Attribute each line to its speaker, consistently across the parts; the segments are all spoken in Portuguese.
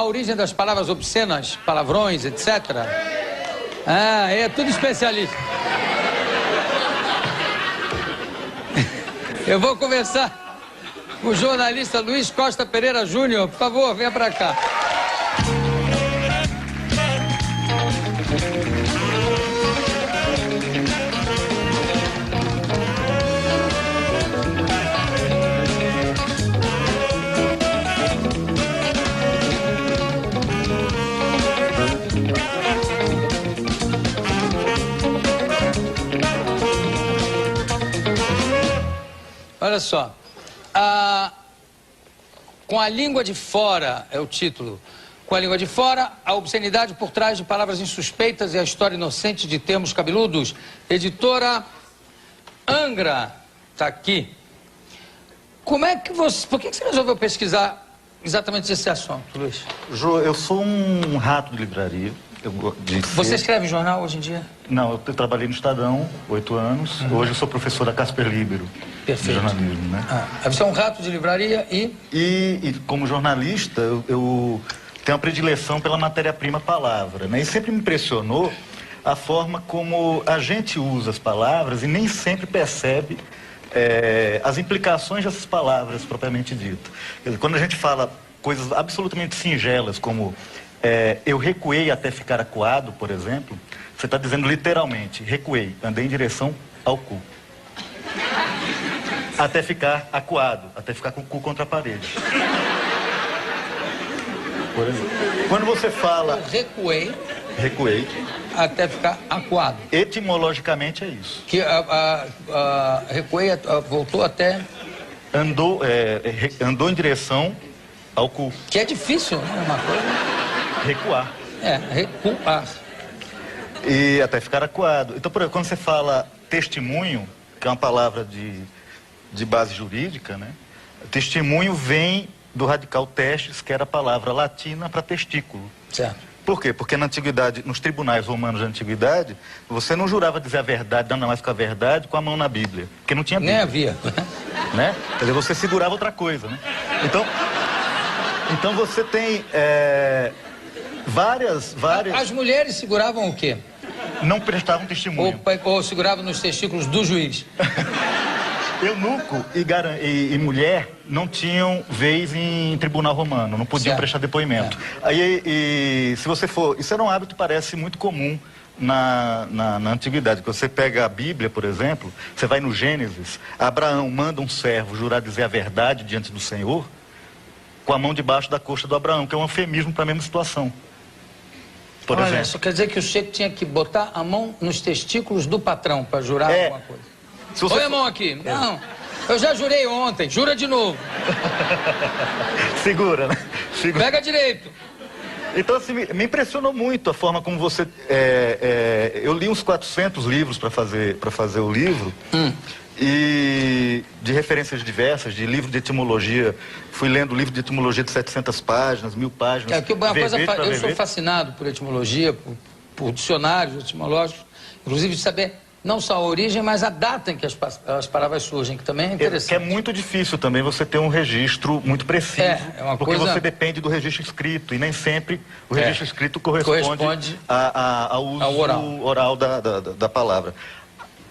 Speaker 1: a origem das palavras obscenas, palavrões, etc.? Ah, é tudo especialista. Eu vou conversar com o jornalista Luiz Costa Pereira Júnior. Por favor, venha para cá. Olha só, com a língua de fora, é o título, com a língua de fora, a obscenidade por trás de palavras insuspeitas e a história inocente de termos cabeludos. Editora Angra, tá aqui. Por que você resolveu pesquisar exatamente esse assunto, Luiz?
Speaker 2: Jô, eu sou um rato de livraria.
Speaker 1: Você escreve jornal hoje em dia?
Speaker 2: Não, eu trabalhei no Estadão 8 anos. Hoje eu sou professor da Casper Libero.
Speaker 1: Perfeito.
Speaker 2: De jornalismo, né?
Speaker 1: Você é um rato de livraria e...
Speaker 2: E como jornalista, eu tenho uma predileção pela matéria-prima palavra, né? E sempre me impressionou a forma como a gente usa as palavras e nem sempre percebe as implicações dessas palavras propriamente dito. Quando a gente fala coisas absolutamente singelas, como eu recuei até ficar acuado, por exemplo, você está dizendo literalmente, recuei, andei em direção ao cu. Até ficar acuado, até ficar com o cu contra a parede. Por exemplo. Quando você fala...
Speaker 1: Eu recuei.
Speaker 2: Recuei.
Speaker 1: Até ficar acuado.
Speaker 2: Etimologicamente é isso.
Speaker 1: Que recuei, voltou até...
Speaker 2: Andou em direção ao cu.
Speaker 1: Que é difícil, né? Uma coisa...
Speaker 2: Recuar.
Speaker 1: Recuar.
Speaker 2: E até ficar acuado. Então, por exemplo, quando você fala testemunho, que é uma palavra de base jurídica, né? Testemunho vem do radical testes, que era a palavra latina para testículo.
Speaker 1: Certo.
Speaker 2: Por quê? Porque na antiguidade, nos tribunais romanos da antiguidade, você não jurava dizer a verdade, não vai ficar a verdade, com a mão na Bíblia. Porque não tinha Bíblia.
Speaker 1: Nem havia.
Speaker 2: Né? Quer dizer, você segurava outra coisa, né? Então você tem várias...
Speaker 1: As mulheres seguravam o quê?
Speaker 2: Não prestavam testemunho.
Speaker 1: Ou seguravam nos testículos do juiz.
Speaker 2: Eunuco e mulher não tinham vez em tribunal romano, não podiam prestar depoimento. Aí, se você for... Isso era um hábito, parece, muito comum na antiguidade. Quando você pega a Bíblia, por exemplo, você vai no Gênesis, Abraão manda um servo jurar dizer a verdade diante do Senhor, com a mão debaixo da coxa do Abraão, que é um eufemismo para a mesma situação. Por exemplo.
Speaker 1: Isso quer dizer que o chefe tinha que botar a mão nos testículos do patrão para jurar alguma coisa. Põe a mão aqui. Não, eu já jurei ontem, jura de novo.
Speaker 2: Segura, né? Segura.
Speaker 1: Pega direito.
Speaker 2: Então, assim, me impressionou muito a forma como você... eu li uns 400 livros para fazer o livro. E de referências diversas, de livro de etimologia. Fui lendo livro de etimologia de 700 páginas, 1000 páginas.
Speaker 1: Eu sou fascinado por etimologia, por dicionários etimológicos, inclusive de saber não só a origem, mas a data em que as palavras surgem, que também é interessante.
Speaker 2: Que é muito difícil também você ter um registro muito preciso, porque você depende do registro escrito, e nem sempre o registro escrito corresponde ao uso oral da palavra.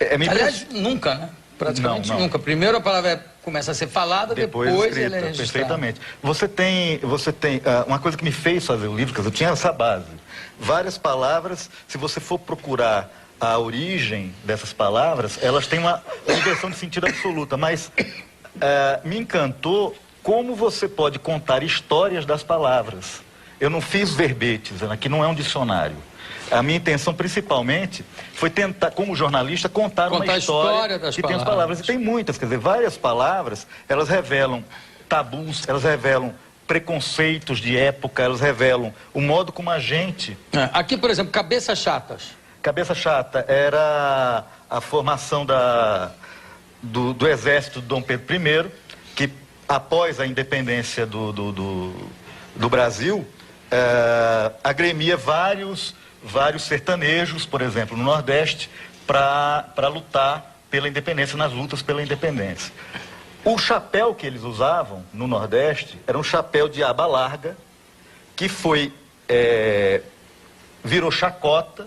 Speaker 1: Aliás, nunca, né? Praticamente nunca. Primeiro a palavra começa a ser falada, depois
Speaker 2: escrita,
Speaker 1: ela é registrada.
Speaker 2: Perfeitamente. Você tem uma coisa que me fez fazer o livro, porque eu tinha essa base. Várias palavras, se você for procurar a origem dessas palavras, elas têm uma inversão de sentido absoluta, mas me encantou como você pode contar histórias das palavras. Eu não fiz verbetes, aqui não é um dicionário. A minha intenção, principalmente, foi tentar, como jornalista, contar uma história que tem as palavras. E tem muitas, quer dizer, várias palavras, elas revelam tabus, elas revelam preconceitos de época, elas revelam o modo como a gente...
Speaker 1: Aqui, por exemplo, cabeças chatas.
Speaker 2: Cabeça chata era a formação do exército de Dom Pedro I, que após a independência do Brasil, agremia vários sertanejos, por exemplo, no Nordeste, para lutar pela independência, nas lutas pela independência. O chapéu que eles usavam no Nordeste era um chapéu de aba larga, que foi, virou chacota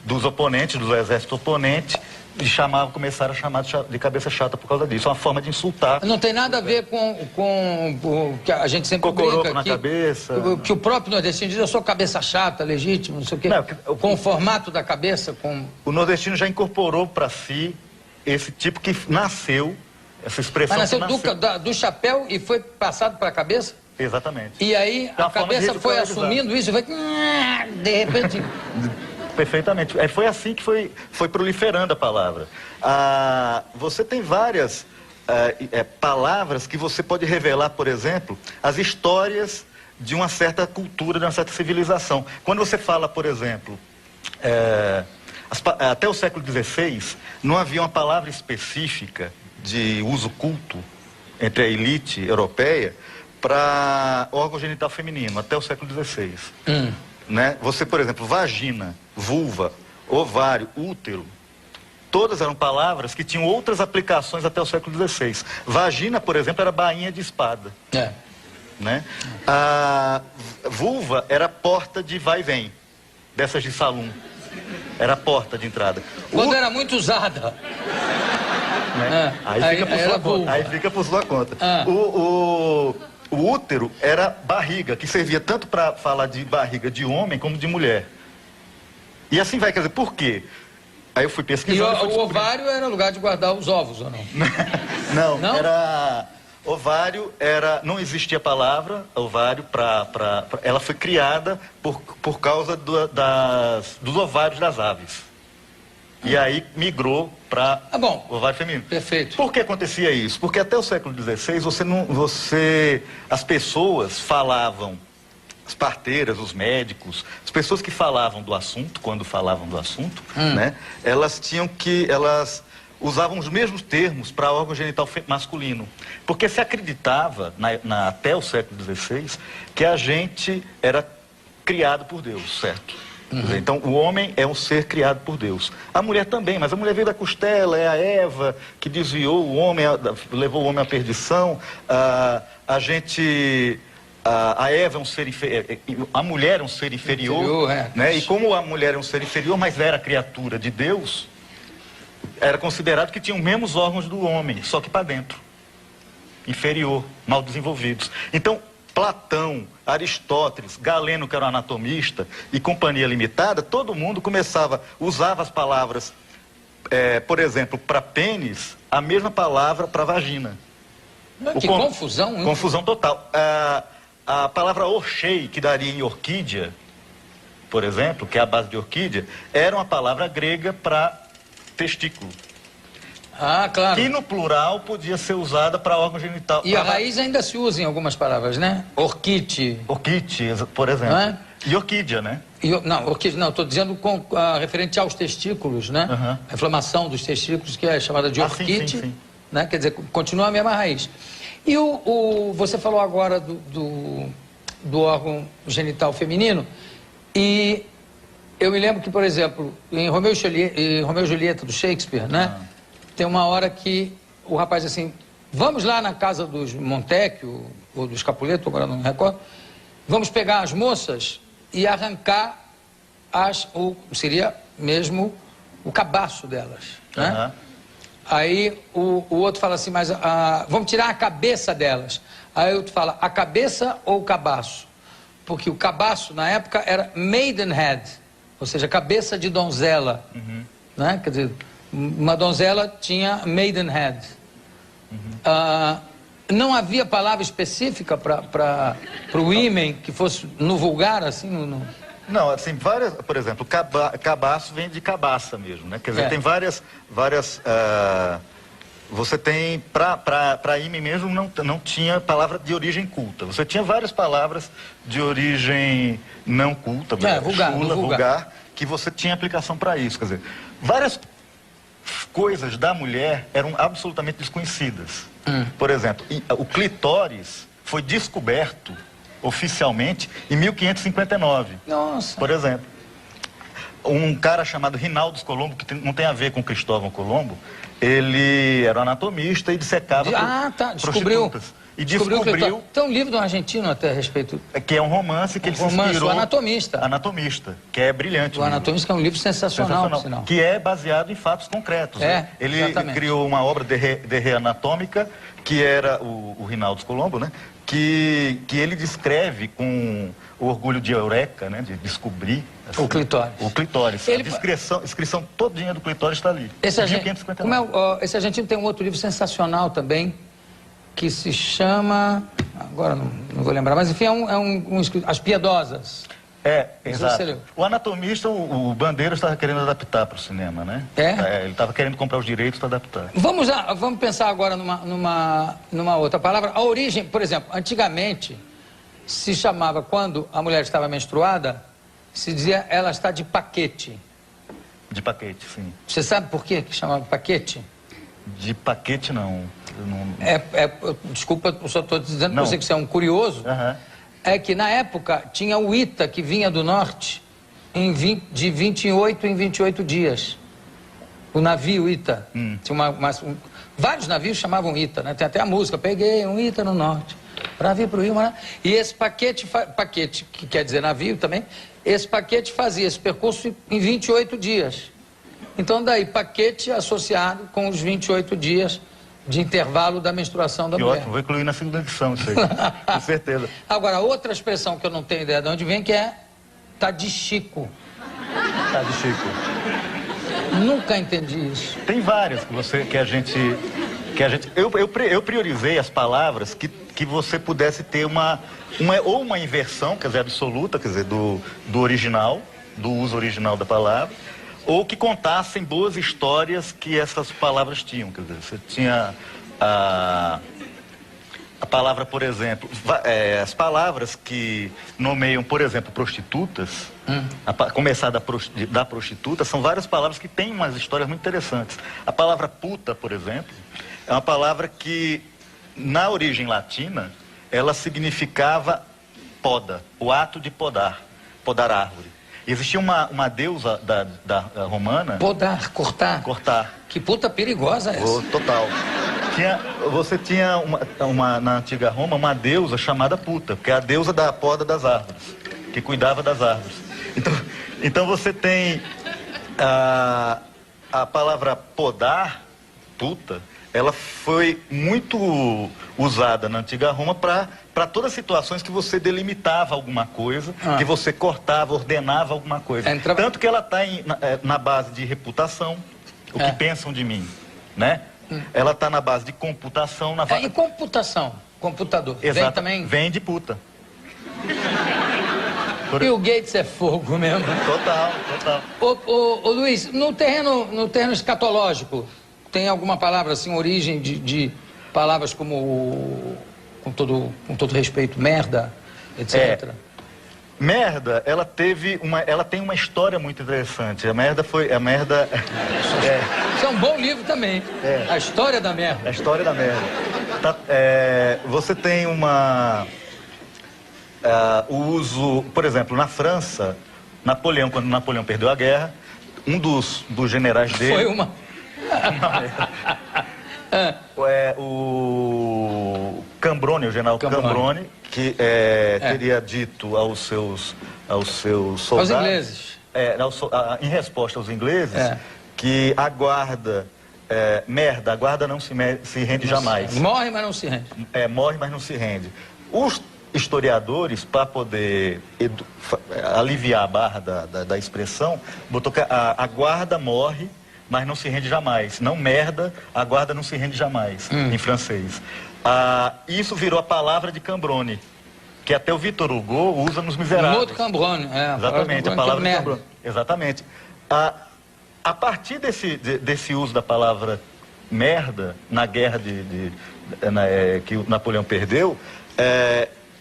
Speaker 2: dos oponentes, do exército oponente, e começaram a chamar de cabeça chata por causa disso. É uma forma de insultar.
Speaker 1: Não tem nada a ver com o que a gente sempre brinca
Speaker 2: na cabeça.
Speaker 1: Que o próprio nordestino diz, eu sou cabeça chata, legítimo, não sei o quê. Não, com o formato da cabeça, com...
Speaker 2: O nordestino já incorporou para si esse tipo que nasceu, essa expressão.
Speaker 1: Mas nasceu do chapéu e foi passado para a cabeça?
Speaker 2: Exatamente.
Speaker 1: E aí a cabeça foi assumindo isso, foi... De repente...
Speaker 2: Perfeitamente. Foi assim que foi proliferando a palavra. Você tem várias palavras que você pode revelar, por exemplo, as histórias de uma certa cultura, de uma certa civilização. Quando você fala, por exemplo, até o século XVI, não havia uma palavra específica de uso culto entre a elite europeia para órgão genital feminino, até o século XVI. Né? Você, por exemplo, vagina, vulva, ovário, útero, todas eram palavras que tinham outras aplicações até o século XVI. Vagina, por exemplo, era bainha de espada. Né? A vulva era porta de vai e vem, dessas de salão. Era a porta de entrada.
Speaker 1: Quando era muito usada.
Speaker 2: Né? Aí fica por sua conta. O útero era barriga, que servia tanto para falar de barriga de homem como de mulher. E assim vai, quer dizer, por quê? Aí eu fui pesquisando.
Speaker 1: E o ovário era lugar de guardar os ovos, ou não?
Speaker 2: Não, era... Ovário era... Não existia palavra, ovário, ela foi criada por causa dos ovários das aves. E aí migrou para ovário feminino.
Speaker 1: Perfeito.
Speaker 2: Por que acontecia isso? Porque até o século XVI, as pessoas falavam, as parteiras, os médicos, as pessoas que falavam do assunto, quando falavam do assunto, né, elas usavam os mesmos termos para órgão genital masculino. Porque se acreditava, até o século XVI, que a gente era criado por Deus, certo? Então, o homem é um ser criado por Deus. A mulher também, mas a mulher veio da costela, é a Eva que desviou o homem, levou o homem à perdição. A Eva é um ser a mulher é um ser inferior, né? E como a mulher é um ser inferior, mas era criatura de Deus, era considerado que tinha os mesmos órgãos do homem, só que para dentro. Inferior, mal desenvolvidos. Então, Platão, Aristóteles, Galeno, que era um anatomista, e companhia limitada, todo mundo usava as palavras, por exemplo, para pênis, a mesma palavra para vagina.
Speaker 1: Que confusão, hein?
Speaker 2: Confusão total. A palavra orchei, que daria em orquídea, por exemplo, que é a base de orquídea, era uma palavra grega para testículo.
Speaker 1: Claro.
Speaker 2: Que no plural podia ser usada para órgão genital.
Speaker 1: E a raiz ainda se usa em algumas palavras, né? Orquite.
Speaker 2: Orquite, por exemplo. Não é? E orquídea, né?
Speaker 1: Não, estou dizendo referente aos testículos, né? A inflamação dos testículos, que é chamada de orquite. Sim. Né? Quer dizer, continua a mesma raiz. E você falou agora do órgão genital feminino, e eu me lembro que, por exemplo, em Romeu e Julieta do Shakespeare, né? Tem uma hora que o rapaz diz assim, vamos lá na casa dos Montecchio, ou dos Capuleto, agora não me recordo, vamos pegar as moças e arrancar seria mesmo o cabaço delas, né? Aí o outro fala assim, mas vamos tirar a cabeça delas. Aí o outro fala, a cabeça ou o cabaço? Porque o cabaço, na época, era maidenhead, ou seja, cabeça de donzela, né? Quer dizer... Uma donzela tinha maidenhead. Não havia palavra específica para o ímen que fosse no vulgar, assim?
Speaker 2: Não, assim, várias... Por exemplo, cabaço vem de cabaça mesmo, né? Quer dizer, tem várias você tem... Para ímen mesmo não tinha palavra de origem culta. Você tinha várias palavras de origem não culta, vulgar, que você tinha aplicação para isso. Quer dizer, várias coisas da mulher eram absolutamente desconhecidas. Por exemplo, o clitóris foi descoberto oficialmente em 1559.
Speaker 1: Nossa.
Speaker 2: Por exemplo. um cara chamado Rinaldo Colombo, que não tem a ver com Cristóvão Colombo, ele era um anatomista e dissecava prostitutas. E descobriu...
Speaker 1: Tem um livro de um argentino até a respeito...
Speaker 2: Que é um romance que ele se inspirou...
Speaker 1: O Anatomista.
Speaker 2: Anatomista, que é brilhante.
Speaker 1: O Anatomista é um livro sensacional, por sinal.
Speaker 2: Que é baseado em fatos concretos. Né? Ele criou uma obra de Anatômica, que era o Rinaldo Colombo, né? Que ele descreve com o orgulho de Eureka, né? De descobrir... Assim, o clitóris. O clitóris. A descrição todinha do clitóris está ali.
Speaker 1: Esse argentino tem um outro livro sensacional também, que se chama... Agora não vou lembrar, mas enfim, As Piedosas.
Speaker 2: Exato. O Anatomista, o Bandeira estava querendo adaptar para o cinema, né? Ele estava querendo comprar os direitos para adaptar.
Speaker 1: Vamos pensar agora numa outra palavra. A origem, por exemplo, antigamente se chamava, quando a mulher estava menstruada, se dizia ela está de paquete.
Speaker 2: De paquete, sim.
Speaker 1: Você sabe por que chamava paquete?
Speaker 2: De paquete, não.
Speaker 1: Desculpa, eu só estou dizendo para você que você é um curioso. É que na época tinha o Ita, que vinha do norte, de 28 em 28 dias. O navio Ita. Tinha vários navios chamavam Ita, né? Tem até a música, peguei um Ita no norte, para vir para o Rio, né? E esse paquete, que quer dizer navio também, esse paquete fazia esse percurso em 28 dias. Então daí, paquete associado com os 28 dias de intervalo da menstruação da mulher.
Speaker 2: Ótimo, vou incluir na segunda edição isso aí, com certeza.
Speaker 1: Agora, outra expressão que eu não tenho ideia de onde vem, que é tá de Chico.
Speaker 2: Tá de Chico.
Speaker 1: Nunca entendi isso.
Speaker 2: Tem várias eu priorizei as palavras que você pudesse ter uma inversão, quer dizer, absoluta, quer dizer, do original, do uso original da palavra, ou que contassem boas histórias que essas palavras tinham. Quer dizer, você tinha a palavra, por exemplo, as palavras que nomeiam, por exemplo, prostitutas, começar da prostituta, são várias palavras que têm umas histórias muito interessantes. A palavra puta, por exemplo, é uma palavra que, na origem latina, ela significava poda, o ato de podar árvore. Existia uma deusa da romana...
Speaker 1: Podar, cortar.
Speaker 2: Cortar.
Speaker 1: Que puta perigosa é essa.
Speaker 2: Total. Você tinha na antiga Roma uma deusa chamada Puta, que é a deusa da poda das árvores, que cuidava das árvores. Então você tem a palavra podar, puta, ela foi muito usada na antiga Roma para todas as situações que você delimitava alguma coisa, que você cortava, ordenava alguma coisa. Tanto que ela está na base de reputação, o que pensam de mim, né? Ela está na base de computação.
Speaker 1: E computação? Computador.
Speaker 2: Exato.
Speaker 1: Vem também?
Speaker 2: Vem de puta.
Speaker 1: E o Gates é fogo mesmo.
Speaker 2: Total.
Speaker 1: Ô Luiz, no terreno escatológico, tem alguma palavra assim, origem de palavras como, com todo respeito, merda, etc?
Speaker 2: Merda, ela tem uma história muito interessante. A merda...
Speaker 1: Isso é um bom livro também. A História da Merda.
Speaker 2: A História da Merda. Você tem o uso, por exemplo, na França, quando Napoleão perdeu a guerra, um dos generais dele...
Speaker 1: Foi uma...
Speaker 2: o Cambronne, o general Cambronne, que teria dito aos seus soldados...
Speaker 1: Aos ingleses.
Speaker 2: Em resposta aos ingleses, que a guarda... merda, a guarda não se rende jamais.
Speaker 1: Morre, mas não se rende.
Speaker 2: Morre, mas não se rende. Os historiadores, para poder aliviar a barra da expressão, botou que a guarda morre, mas não se rende jamais. Não merda, a guarda não se rende jamais, em francês. Isso virou a palavra de Cambronne, que até o Victor Hugo usa nos Miseráveis.
Speaker 1: Um outro Cambronne,
Speaker 2: exatamente, a palavra de Cambronne. Exatamente. A partir desse uso da palavra merda, na guerra que o Napoleão perdeu,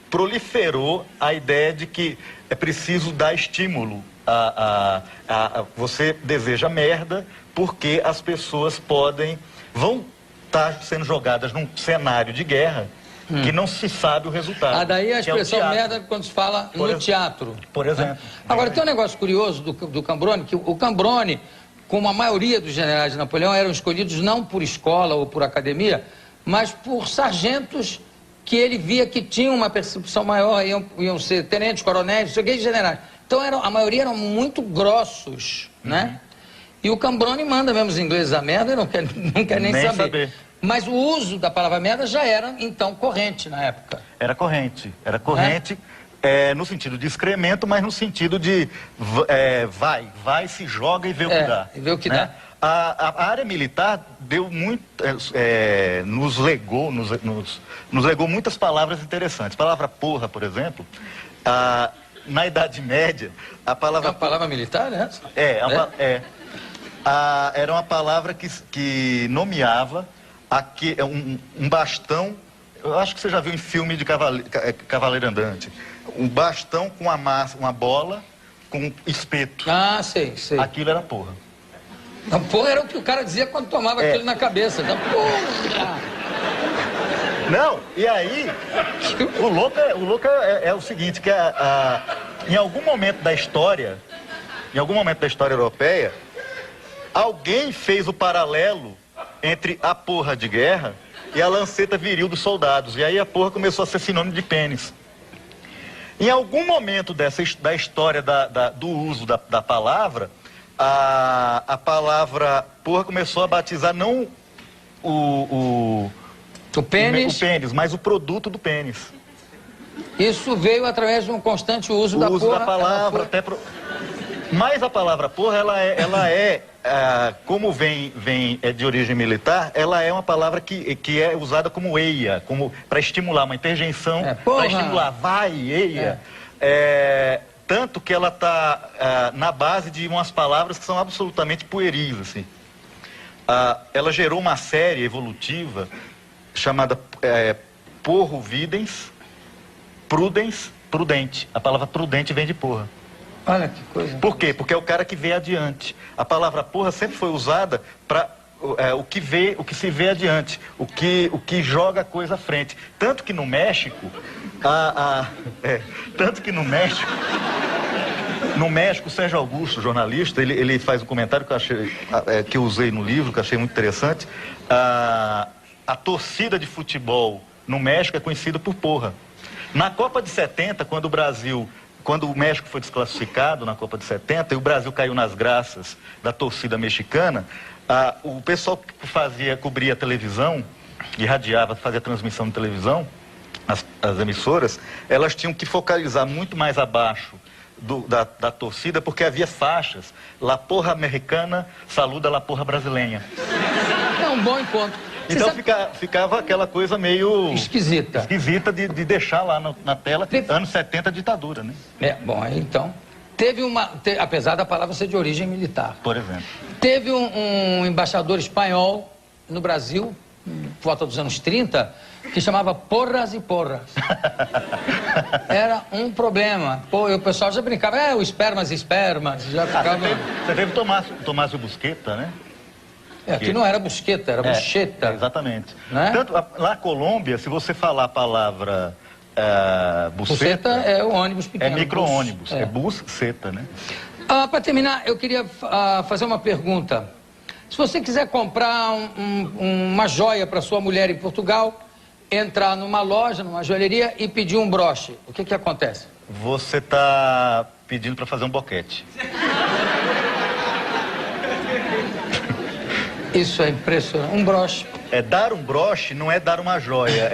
Speaker 2: proliferou a ideia de que é preciso dar estímulo você deseja merda porque as pessoas vão estar sendo jogadas num cenário de guerra que não se sabe o resultado.
Speaker 1: Daí a
Speaker 2: que é o
Speaker 1: expressão
Speaker 2: teatro.
Speaker 1: merda quando se fala no teatro.
Speaker 2: Por exemplo.
Speaker 1: Agora, tem um negócio curioso do Cambrone, que o Cambrone, como a maioria dos generais de Napoleão, eram escolhidos não por escola ou por academia, mas por sargentos que ele via que tinham uma percepção maior, iam ser tenentes, coronéis, generais. Então, a maioria eram muito grossos, né? E o Cambrone manda mesmo os ingleses a merda e não quer nem saber. Mas o uso da palavra merda já era, então, corrente na época. Era corrente. No sentido de excremento, mas no sentido de vai, se joga e vê o que dá. E vê o que dá. A área militar deu muito, nos legou muitas palavras interessantes. A palavra porra, por exemplo, na Idade Média, a palavra... É uma palavra militar, né? Era uma palavra que nomeava um bastão. Eu acho que você já viu em filme de cavaleiro andante. Um bastão com uma bola com espeto. Ah, sei. Aquilo era porra. Não, porra era o que o cara dizia quando tomava aquilo na cabeça. Então, porra! Não, e aí, o louco é o seguinte, que em algum momento da história europeia, alguém fez o paralelo entre a porra de guerra e a lanceta viril dos soldados. E aí a porra começou a ser sinônimo de pênis. Em algum momento da história do uso da palavra, a palavra porra começou a batizar não o pênis, mas o produto do pênis. Isso veio através de um constante uso da porra. O uso da palavra, Mas a palavra porra, como vem de origem militar, ela é uma palavra que é usada como eia, para estimular uma interjeição, para estimular vai, eia. Tanto que ela está na base de umas palavras que são absolutamente pueris, assim. Ela gerou uma série evolutiva chamada porro videns, prudens, prudente. A palavra prudente vem de porra. Olha que coisa. Por quê? Porque é o cara que vê adiante. A palavra porra sempre foi usada para o que se vê adiante, o que joga a coisa à frente. Tanto que no México, o Sérgio Augusto, jornalista, ele faz um comentário que eu usei no livro, que eu achei muito interessante. A torcida de futebol no México é conhecida por porra. Na Copa de 70, quando o México foi desclassificado na Copa de 70 e o Brasil caiu nas graças da torcida mexicana, o pessoal que cobria a televisão, irradiava, fazia transmissão de televisão, as emissoras, elas tinham que focalizar muito mais abaixo da torcida, porque havia faixas. La porra americana saluda la porra brasileira. É um bom encontro. Então ficava aquela coisa meio... Esquisita de deixar lá na tela, anos 70, ditadura, né? Bom, aí então... apesar da palavra ser de origem militar. Por exemplo. Teve um embaixador espanhol no Brasil, por volta dos anos 30, que chamava Porras e Porras. Era um problema. O pessoal já brincava, o espermas, já ficava... Você teve Tomásio Busqueta, né? Aqui não era busqueta, era bucheta. Exatamente. Né? Tanto lá na Colômbia, se você falar a palavra buceta, é o ônibus pequeno. É micro-ônibus, é busceta, né? Para terminar, eu queria fazer uma pergunta. Se você quiser comprar uma joia para sua mulher em Portugal, entrar numa loja, numa joalheria e pedir um broche, o que acontece? Você está pedindo para fazer um boquete. Isso é impressionante. Um broche. Dar um broche não é dar uma joia.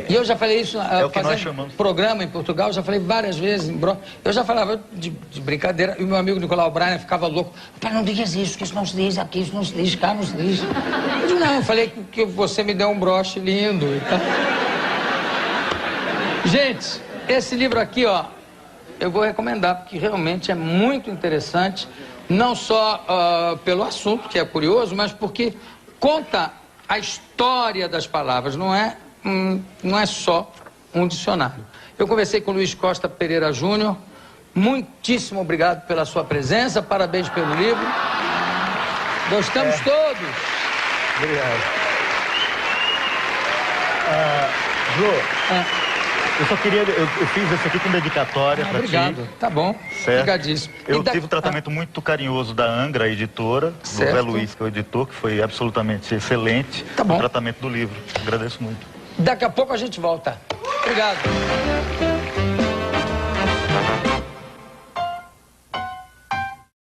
Speaker 1: E eu já falei isso o que nós chamamos. Programa em Portugal, já falei várias vezes em broche. Eu já falava de brincadeira, e o meu amigo Nicolau Brainer ficava louco. Pai, não digas isso, que isso não se diz aqui, isso não se diz, cá não se diz. Eu digo, não, eu falei que você me deu um broche lindo e tal. Gente, esse livro aqui, eu vou recomendar, porque realmente é muito interessante. Não só pelo assunto, que é curioso, mas porque conta a história das palavras, não é só um dicionário. Eu conversei com o Luiz Costa Pereira Júnior, muitíssimo obrigado pela sua presença, parabéns pelo livro. Gostamos todos. Obrigado.
Speaker 2: Eu só queria... Eu fiz esse aqui com dedicatória pra
Speaker 1: obrigado.
Speaker 2: ti.
Speaker 1: Tá bom.
Speaker 2: Certo.
Speaker 1: Obrigadíssimo.
Speaker 2: Eu tive um tratamento muito carinhoso da Angra, a editora, do
Speaker 1: Certo.
Speaker 2: Zé Luiz, que é o editor, que foi absolutamente excelente.
Speaker 1: Tá bom.
Speaker 2: O tratamento do livro. Agradeço muito.
Speaker 1: Daqui a pouco a gente volta. Obrigado.